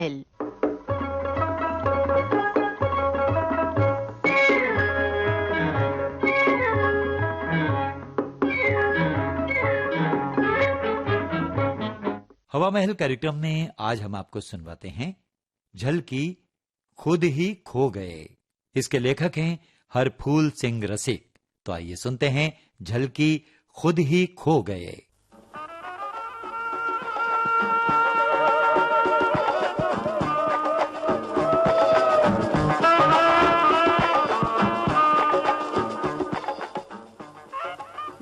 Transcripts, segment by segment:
L. हवा महल कार्यक्रम में आज हम आपको सुनवाते हैं झलकी खुद ही खो गए। इसके लेखक हैं हरफूल सिंह रसिक। तो आइए सुनते हैं झलकी खुद ही खो गए।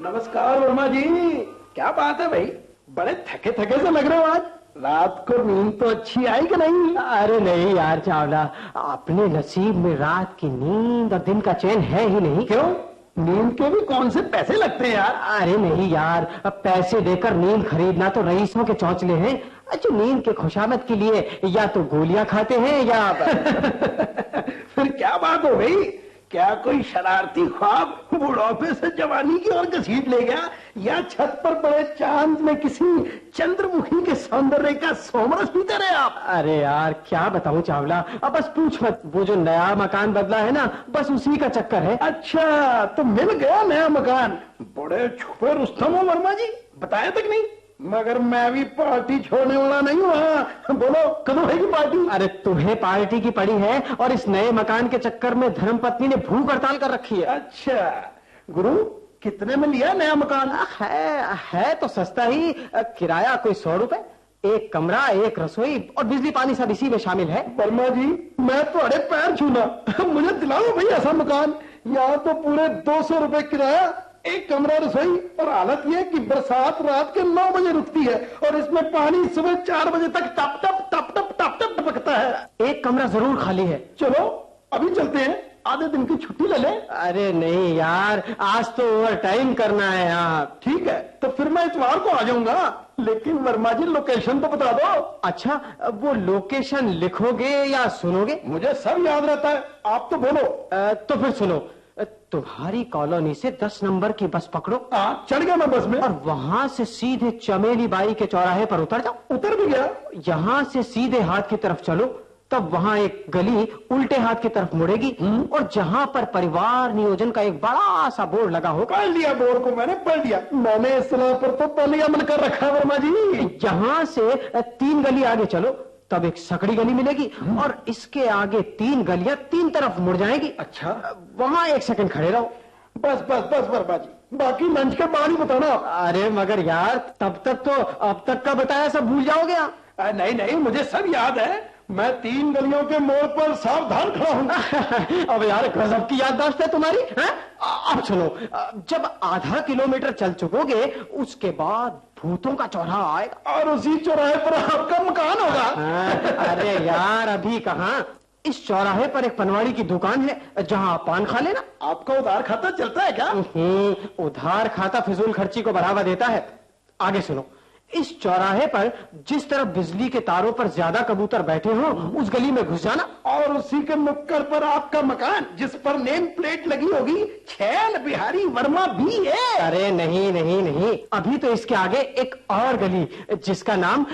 नमस्कार वर्मा जी, क्या बात है भाई, बड़े थके थके से लग रहे हो आज। रात को नींद तो अच्छी आई कि नहीं? अरे नहीं यार चावला, अपने नसीब में रात की नींद और दिन का चैन है ही नहीं। क्यों? नींद के भी कौन से पैसे लगते हैं यार? अरे नहीं यार, अब पैसे देकर नींद खरीदना तो रईसों के चौंचले हैं। अच्छा, नींद के खुशामद के लिए या तो गोलियां खाते हैं या फिर क्या बात हो गई? क्या कोई शरारती ख्वाब बुढ़ापे से जवानी की ओर घसीट ले गया, या छत पर पड़े चांद में किसी चंद्रमुखी के सौंदर्य का सोमरस पीते रहे आप? अरे यार क्या बताऊं चावला, अब बस पूछ मत। वो जो नया मकान बदला है ना, बस उसी का चक्कर है। अच्छा, तो मिल गया नया मकान। बड़े छुपे रुस्तम हो वर्मा जी, बताया तक नहीं। मगर मैं भी पार्टी छोड़ने वाला नहीं हूँ। बोलो कਦੋਂ है की पार्टी? अरे तुम्हें पार्टी की पड़ी है, और इस नए मकान के चक्कर में धर्मपत्नी ने भूख हड़ताल कर रखी है। अच्छा गुरु, कितने में लिया नया मकान? है तो सस्ता ही। किराया कोई 100 रुपए, एक कमरा, एक रसोई और बिजली पानी सब इसी में शामिल है। वर्मा जी, मैं तुम्हारे पैर छूना, मुझे दिलाओ भाई ऐसा मकान। यहाँ तो पूरे 200 रुपए किराया, एक कमरा, रसोई, और हालत यह कि बरसात रात के 9 बजे रुकती है और इसमें पानी सुबह 4 बजे तक टप टप टप टप टप टप टपकता है। एक कमरा जरूर खाली है। चलो अभी चलते हैं, आधे दिन की छुट्टी ले लें। अरे नहीं यार, आज तो ओवर टाइम करना है यार। ठीक है, तो फिर मैं इतवार को आ जाऊंगा। लेकिन वर्मा जी लोकेशन तो बता दो। अच्छा, वो लोकेशन लिखोगे या सुनोगे? मुझे सब याद रहता है, आप तो बोलो। तो फिर सुनो, तुम्हारी कॉलोनी से 10 नंबर की बस पकड़ो। चढ़ गया मैं बस में, और वहां से सीधे चमेली बाई के चौराहे पर उतर जाओ। उतर भी गया। यहाँ से सीधे हाथ की तरफ चलो, तब वहां एक गली उल्टे हाथ की तरफ मुड़ेगी, और जहां पर परिवार नियोजन का एक बड़ा सा बोर्ड लगा हो। पढ़ लिया बोर्ड को, मैंने पढ़ लिया। मैंने इस सलाह पर तो पलिया मन कर रखा है वर्मा जी। यहाँ से 3 गली आगे चलो, तब एक सकड़ी गली मिलेगी, और इसके आगे 3 गलियां 3 तरफ मुड़ जाएगी। अच्छा, वहां 1 सेकंड खड़े रहो। बस बस बस वर्मा जी, बाकी लंच के बाद ही बताना। अरे मगर यार, तब तक तो अब तक का बताया सब भूल जाओगे आप। नहीं नहीं, मुझे सब याद है। मैं 3 गलियों के मोड़ पर सावधान खड़ा हूँ। अब यार गजब की याददाश्त है तुम्हारी, हैं? अब सुनो, जब आधा किलोमीटर चल चुकोगे, उसके बाद भूतों का चौराहा आएगा, और उसी चौराहे पर आपका मकान होगा। अरे यार अभी कहाँ, इस चौराहे पर एक पनवाड़ी की दुकान है, जहाँ आप पान खा लेना। आपका उधार खाता चलता है क्या? उधार खाता फिजूल खर्ची को बढ़ावा देता है। आगे सुनो, इस चौराहे पर जिस तरफ बिजली के तारों पर ज्यादा कबूतर बैठे हो, उस गली में घुस जाना, और उसी के नुक्कड़ पर आपका मकान, जिस पर नेम प्लेट लगी होगी छैल बिहारी वर्मा भी है। अरे नहीं नहीं नहीं, अभी तो इसके आगे एक और गली, जिसका नाम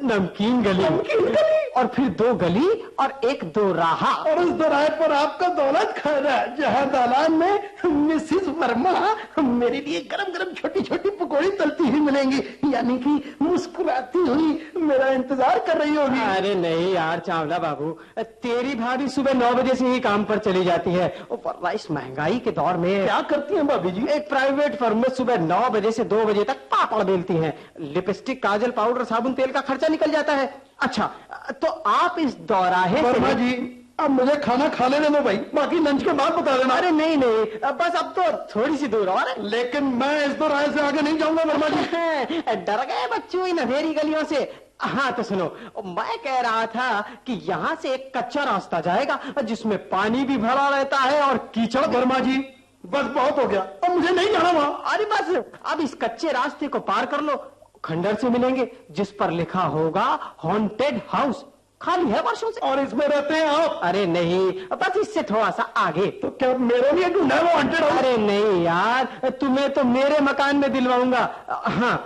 नमकीन गली। नमकीन गली? और फिर 2 गली और एक 2 राहा। और उस दोराहे पर आपका दौलत खाना, जहाँ दालान में मिसिस वर्मा मेरे लिए गरम गरम छोटी छोटी पकौड़ी तलती हुई मिलेंगी, यानी कि मुस्कुराती हुई मेरा इंतजार कर रही होगी। अरे नहीं यार चावला बाबू, तेरी भाभी सुबह 9 बजे से ही काम पर चली जाती है। और इस महंगाई के दौर में क्या करती हैं भाभी जी? एक प्राइवेट फर्म में सुबह 9 बजे से 2 बजे तक पापड़ बेलती हैं। लिपस्टिक, काजल, पाउडर, साबुन, तेल का खर्चा निकल जाता है। अच्छा, तो आप इस दौराहे वर्मा जी, अब मुझे खाना खा लेने दो भाई, बाकी लंच के बाद बता देना। अरे नहीं नहीं, बस अब तो थोड़ी सी दूर और है। लेकिन मैं इस दोराहे से आगे नहीं जाऊंगा वर्मा जी। डर गए बच्चों इन अंधेरी गलियों से। हाँ तो सुनो, मैं कह रहा था कि यहाँ से एक कच्चा रास्ता जाएगा, जिसमें पानी भी भरा रहता है और कीचड़। वर्मा जी बस बहुत हो गया, अब मुझे नहीं जाना वहां। अरे बस अब इस कच्चे रास्ते को पार कर लो, खंडर से मिलेंगे जिस पर लिखा होगा हॉन्टेड हाउस, खाली है वर्षों से। और इसमें रहते हैं आप? अरे नहीं, बस इससे थोड़ा सा आगे। तो क्या मेरे लिए ढूंढा है वो हॉन्टेड हाउस? अरे नहीं यार, तुम्हें तो मेरे मकान में दिलवाऊंगा। हाँ,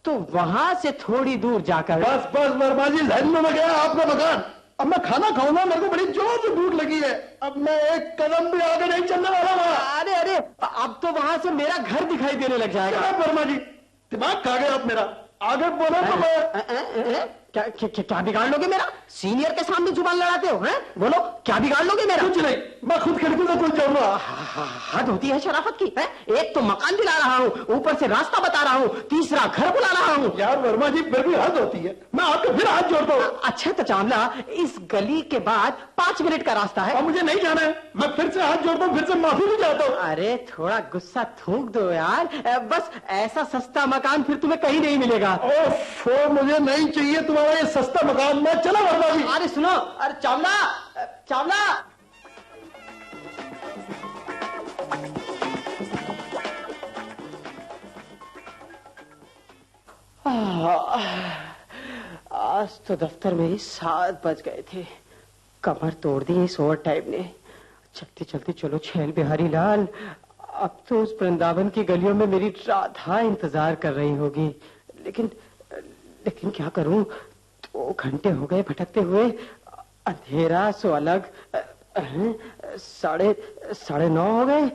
तो वहां से थोड़ी दूर जाकर। बस बस वर्मा जी, जहन में गया आपका मकान। अब मैं खाना खाऊंगा, मेरे को बड़ी जोर से भूख लगी है। अब मैं एक कदम भी आगे नहीं चलने वाला वहां। अरे अरे, अब तो वहां से मेरा घर दिखाई देने लग जाएगा। जनाब वर्मा जी, दिमाग खा गए आप मेरा। आगे बोलो तो मैं क्या बिगाड़ लोगे मेरा? सीनियर के सामने जुबान लड़ाते हो, हैं? बोलो, क्या बिगाड़ लोगे मेरा? कुछ नहीं, मैं खुद खिड़की से कुछ जाऊंगा। हद होती है शराफत की, है? एक तो मकान दिला रहा हूँ, ऊपर से रास्ता बता रहा हूँ, तीसरा घर बुला रहा हूँ। यार वर्मा जी, फिर भी हद होती है। मैं आपके फिर हाथ जोड़ता हूँ। अच्छा तो चावला, इस गली के बाद 5 मिनट का रास्ता है। और मुझे नहीं जाना है। मैं फिर से हाथ जोड़ता हूँ, फिर से माफी भी चाहता हूँ। अरे थोड़ा गुस्सा थूक दो यार, बस ऐसा सस्ता मकान फिर तुम्हें कहीं नहीं मिलेगा। ओह, मुझे नहीं चाहिए तुम्हारा ये सस्ता मकान। मैं चला वर्मा जी। अरे सुनो, अरे चावला, चावला। आज तो दफ्तर में ही 7 बज गए थे। कमर तोड़ दी इस ओवर टाइम ने। चलते चलते चलो छैल बिहारी लाल, अब तो उस वृंदावन की गलियों में मेरी राधा इंतजार कर रही होगी। लेकिन लेकिन क्या करूं? 2 घंटे हो गए भटकते हुए। अंधेरा सो अलग। 9:30 हो गए।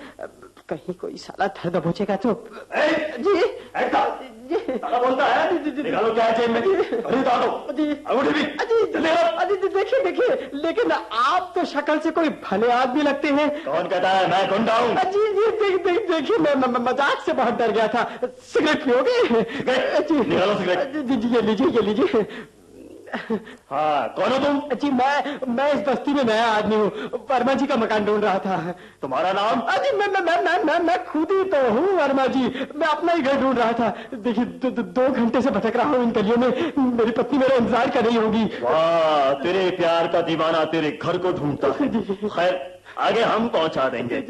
कहीं कोई साला धर दबोचेगा तो। जी साला बोलता है, निकालो क्या है जेब में। अरे दादो जी, देखिए, लेकिन आप तो शक्ल से कोई भले आदमी लगते हैं। कौन कहता है मैं गुंडा हूँ? जी, देखिए मैं मजाक से बहुत डर गया था। सिगरेट पियोगे? निकालो सिगरेट। जी, ये लीजिए। हाँ, कौन हो तुम? जी, मैं इस बस्ती में नया आदमी हूँ। वर्मा जी का मकान ढूंढ रहा था। तुम्हारा नाम? जी, मैं खुद ही तो हूँ वर्मा जी। मैं अपना ही घर ढूंढ रहा था। देखिए 2 घंटे से भटक रहा हूँ इन गलियों में। मेरी पत्नी मेरा इंतजार कर रही होगी। वाह, तेरे प्यार का दीवाना तेरे घर को ढूंढता है। खैर, आगे हम पहुंचा देंगे।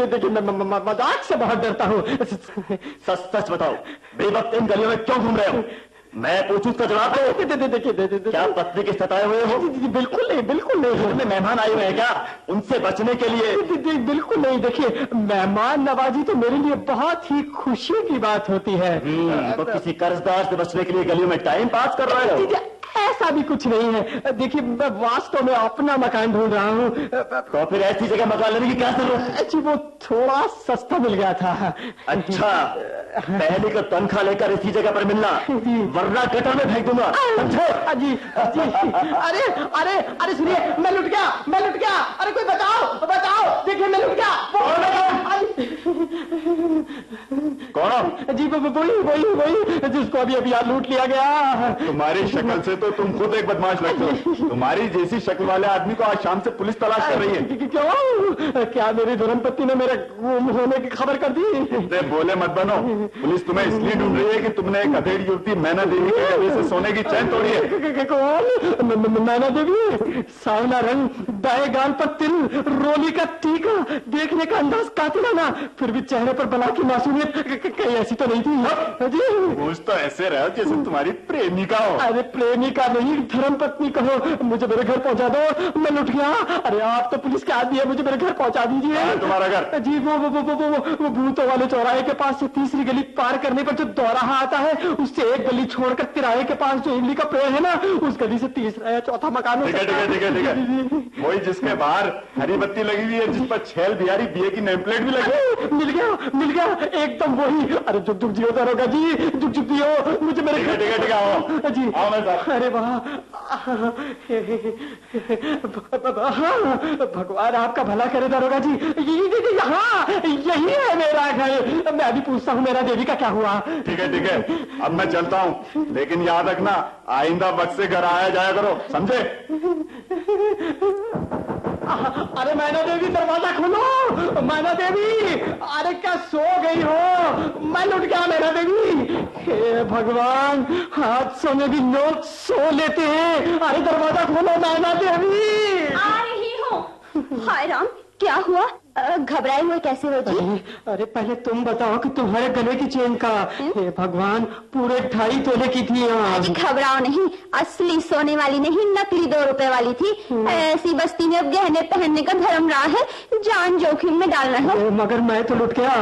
देखिए मैं मजाक से बहुत डरता हूँ। सच बताओ, बेवक्त इन गलियों में क्यों घूम रहे हो? मैं पूछूं उसका जवाब दो। देखिए क्या पत्नी के सताए हुए हो? बिल्कुल नहीं। घर में मेहमान आए हुए हैं क्या? उनसे बचने के लिए? बिल्कुल नहीं। देखिए, मेहमान नवाजी तो मेरे लिए बहुत ही खुशी की बात होती है। तो किसी कर्जदार से बचने के लिए गलियों में टाइम पास कर रहे हो? ऐसा भी कुछ नहीं है। देखिए, मैं वास्तव में अपना मकान ढूंढ रहा हूँ। तो फिर ऐसी जगह मकान लेने की क्या जरूरत? जी, वो थोड़ा सस्ता मिल गया था। अच्छा, पहले का तनख्वाह लेकर इसी जगह पर मिलना, वरना गटर में फेंक दूंगा। समझो? जी। अरे सुनिए, मैं लुट गया। अरे कोई बताओ। देखिए मैं लुट गया। कौन? जी, वही जिसको अभी यार लूट लिया गया। तुम्हारी शक्ल से तो तुम खुद एक बदमाश लगते हो। तुम्हारी जैसी शक्ल वाले आदमी को आज शाम से पुलिस तलाश कर रही है। क्यों? क्या मेरी धर्मपत्नी ने मेरे गुम होने की खबर कर दी? बोले मत बनो। पुलिस तुम्हें इसलिए ढूंढ रही है कि तुमने एक अधेड़ युवती मैना देवी के गले से सोने की चैन तोड़ी है। कौन? मैना देवी? सांवला रंग, दाएं गाल पर तिल, रोली का टीका, देखने का अंदाज कातिलाना, फिर भी चेहरे पर बला की मासूमियत कहीं ऐसी तो नहीं थी। जी, कुछ तो ऐसे रहो जैसे तुम्हारी प्रेमिका हो। अरे प्रेमिका नहीं, धर्म पत्नी कहो। मुझे मेरे घर पहुंचा दो, मैं लुट गया। अरे आप तो पुलिस के आदमी है, मुझे मेरे घर पहुंचा दीजिए। तुम्हारा घर? जी, वो भूतों वाले चौराहे के पास से तीसरी गली पार करने पर जो दौराहा आता है, उससे एक गली छोड़कर तिराहे के पास जो इमली का पेड़ है ना, उस गली से तीसरा या चौथा मकान। ठीक है। वही जिसके बाहर हरी बत्ती लगी हुई है, जिस पर छैल बिहारी बीए की नेम प्लेट भी लगी। मिल गया एकदम वही। अरे जुग जियो दरोगा जी, जुग जियो। मुझे मेरे घर जी। अरे वाह, भगवान आपका भला करे दरोगा जी। यहाँ यही है मेरा घर। मैं अभी पूछता हूँ मेरा देवी का क्या हुआ। ठीक है, अब मैं चलता हूँ, लेकिन याद रखना आइंदा वक्त से घर आया जाया करो, समझे? अरे मैना देवी, दरवाजा खोलो। मैना देवी, अरे क्या सो गई हो? मैं लुट गया मैना देवी। हे भगवान, हादसों में भी लोग सो लेते हैं। अरे दरवाजा खोलो मैना देवी। आ रही हूँ। हाय राम, क्या हुआ? घबराए हुए कैसे हो जी? अरे पहले तुम बताओ कि तुम्हारे गले की चेन का, हे भगवान, पूरे 2.5 तोले की थी। अजी घबराओ नहीं, असली सोने वाली नहीं, नकली 2 रुपए वाली थी। ऐसी बस्ती में अब गहने पहनने का धर्म रहा है, जान जोखिम में डालना है। मगर मैं तो लुट गया,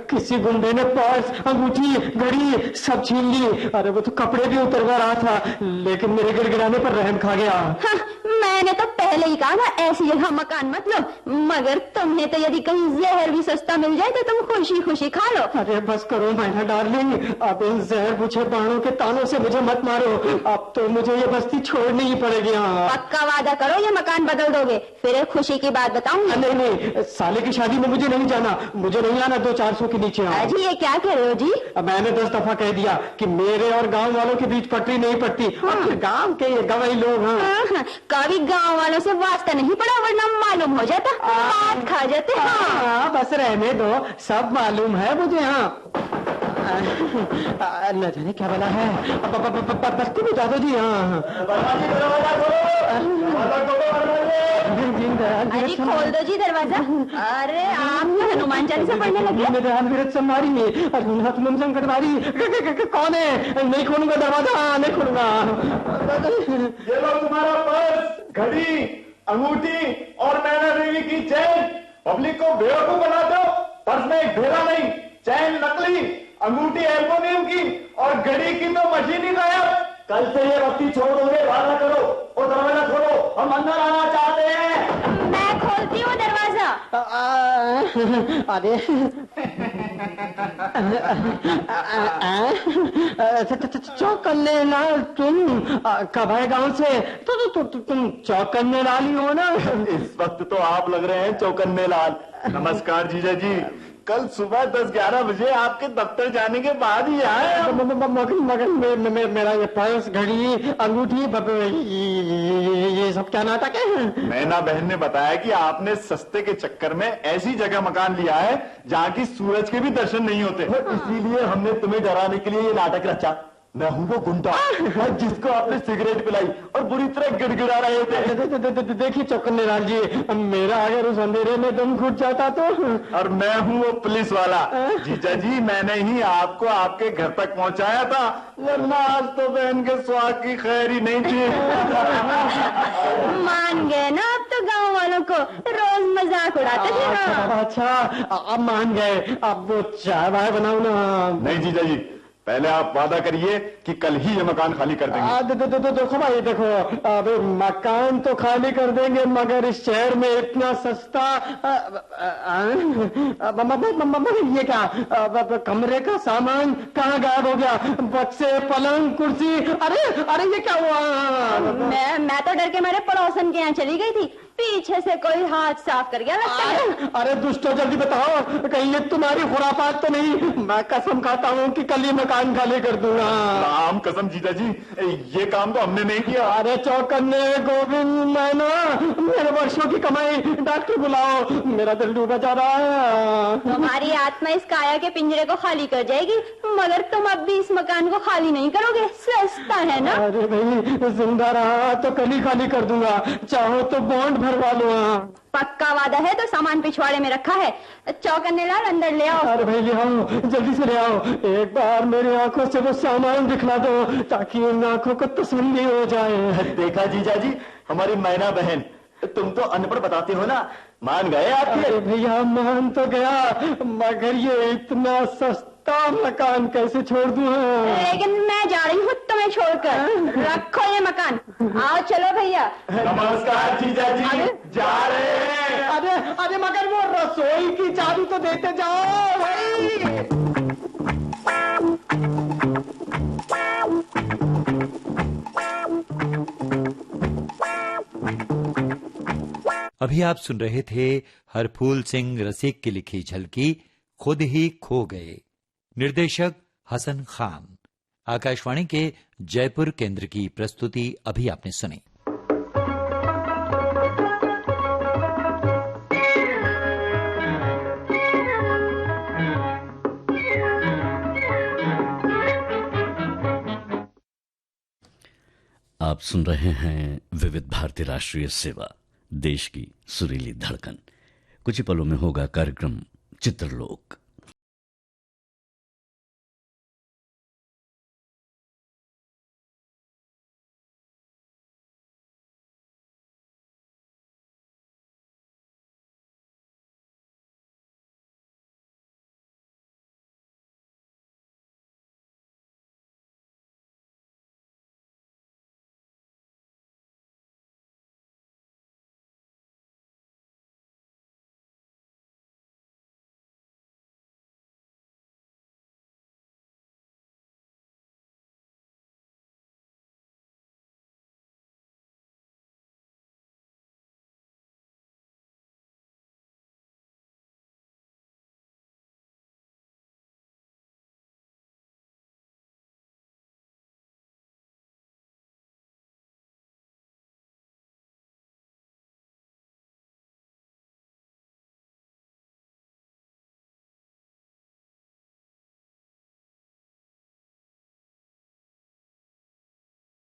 किसी गुंडे ने पर्स, अंगूठी, घड़ी सब छीन ली। अरे वो तो कपड़े भी उतरवा रहा था, लेकिन मेरे गिड़गिड़ाने पर रहम खा गया। हाँ, मैंने तो पहले ही कहा था ऐसी जगह मकान मत लो, मगर तुम्हें तो यदि कहीं जहर भी सस्ता मिल जाए तो तुम खुशी खुशी खा लो। अरे बस करो मैना डार्लिंग, अब इन जहर बुझे बाणों के तानों से मुझे मत मारो। अब तो मुझे ये बस्ती छोड़नी ही पड़ेगी। पक्का वादा करो ये मकान बदल दोगे, फिर एक खुशी की बात बताऊंगी। नहीं नहीं, साले की शादी में मुझे नहीं जाना, मुझे नहीं आना 200-400 के नीचे। अजी ये क्या कह रहे हो जी? मैंने 10 दफा कह दिया कि मेरे और गांव वालों के बीच पटरी नहीं पड़ती। गांव के ये गवाही लोग। कभी गांव वालों से वास्ता नहीं पड़ा, वरना मालूम हो जाता, हाथ खा जाते। बस रहने दो, सब मालूम है मुझे। न जाने क्या बना है, बस्ती में जा दो जी। अजी खोल दो जी दरवाजा। अरे आप तो हनुमान चालीसा पढ़ने लगे। कौन है? नहीं खोलूंगा दरवाजा, नहीं खोलूंगा। ये लो तुम्हारा पर्स, घड़ी, अंगूठी और नैना देवी की चैन। पब्लिक को बेवकूफ बना दो। पर्स में एक भेड़ा नहीं, चैन नकली, अंगूठी एल्युमिनियम की और घड़ी की तो मशीन ही गायब। कल से ये बत्ती छोड़ दोगे, वादा करो और दरवाजा खोलो, हम अंदर आना चाहते हैं। मैं खोलती हूँ दरवाजा। अरे चौकन्ने लाल, तुम कब आए गांव से? तुम चौकन्ने लाल ही हो ना? इस वक्त तो आप लग रहे हैं चौकन्ने लाल। नमस्कार जीजा जी, कल सुबह 10-11 बजे आपके दफ्तर जाने के बाद ही आए। मगर मेरा ये पर्स, घड़ी, अंगूठी, ये सब क्या नाटक है? मैना बहन ने बताया कि आपने सस्ते के चक्कर में ऐसी जगह मकान लिया है जहाँ की सूरज के भी दर्शन नहीं होते, इसीलिए हमने तुम्हें डराने के लिए ये नाटक रचा। मैं हूँ वो गुंडा जिसको आपने सिगरेट पिलाई और बुरी तरह गिड़गिड़ा रहे थे। देखिए चौकन्ने लाल जी, मेरा अगर उस अंधेरे में दम घुट जाता तो। और मैं हूँ वो पुलिस वाला। जीजा जी, मैंने ही आपको आपके घर तक पहुँचाया था, वरना आज तो बहन के सुहाग की खैर ही नहीं थी। मान गए ना अब तो गांव वालों को रोज मजाक उड़ाते थे। अच्छा अब मान गए, अब वो चाय वाय बनाऊ ना? नहीं जीजा जी, पहले आप वादा करिए कि कल ही ये मकान खाली कर देंगे। देखो भाई देखो, अब मकान तो खाली कर देंगे, मगर इस शहर में इतना सस्ता ये क्या, कमरे का सामान कहाँ गायब हो गया? बक्से, पलंग, कुर्सी, अरे ये क्या हुआ? मैं तो डर के मारे पड़ोसन के यहाँ चली गई थी, पीछे से कोई हाथ साफ कर गया लगता है। अरे दुष्टो जल्दी बताओ, कहीं ये तुम्हारी खुरापात तो नहीं? मैं कसम खाता हूँ कि कल ही मकान खाली कर दूंगा। राम कसम जीजा जी, ये काम तो हमने नहीं किया। अरे चौकन्ने, गोविंद, मैना, मेरे वर्षों की कमाई, डॉक्टर बुलाओ, मेरा दिल डूबा जा रहा है। तुम्हारी आत्मा इस काया के पिंजरे को खाली कर जाएगी, मगर तुम अब भी इस मकान को खाली नहीं करोगे, सस्ता है ना। अरे भाई जिंदा रहा तो कल ही खाली कर दूंगा, चाहो तो बॉन्ड भरवा लो। पक्का वादा है तो सामान पिछवाड़े में रखा है, चौकन्ने लाल अंदर ले आओ। अरे भाई ले आओ, जल्दी से ले आओ, एक बार मेरी आंखों से वो सामान दिखला दो ताकि इन आंखों को तसल्ली हो जाए। देखा जीजा जी, हमारी मैना बहन, तुम तो अनपढ़ बताते हो ना, मान गए आपके। अरे भैया मान तो गया, मगर ये इतना सस्ता मकान कैसे छोड़ दूं? लेकिन मैं जा रही हूँ तुम्हें छोड़कर, रखो ये मकान, आओ चलो भैया। नमस्कार जीजा जी, जा रहे हैं। अरे मगर वो रसोई की चाबी तो देते जाओ भाई। अभी आप सुन रहे थे हरफूल सिंह रसिक की लिखी झलकी खुद ही खो गए। निर्देशक हसन खान। आकाशवाणी के जयपुर केंद्र की प्रस्तुति अभी आपने सुनी। आप सुन रहे हैं विविध भारती राष्ट्रीय सेवा, देश की सुरीली धड़कन। कुछ ही पलों में होगा कार्यक्रम चित्रलोक।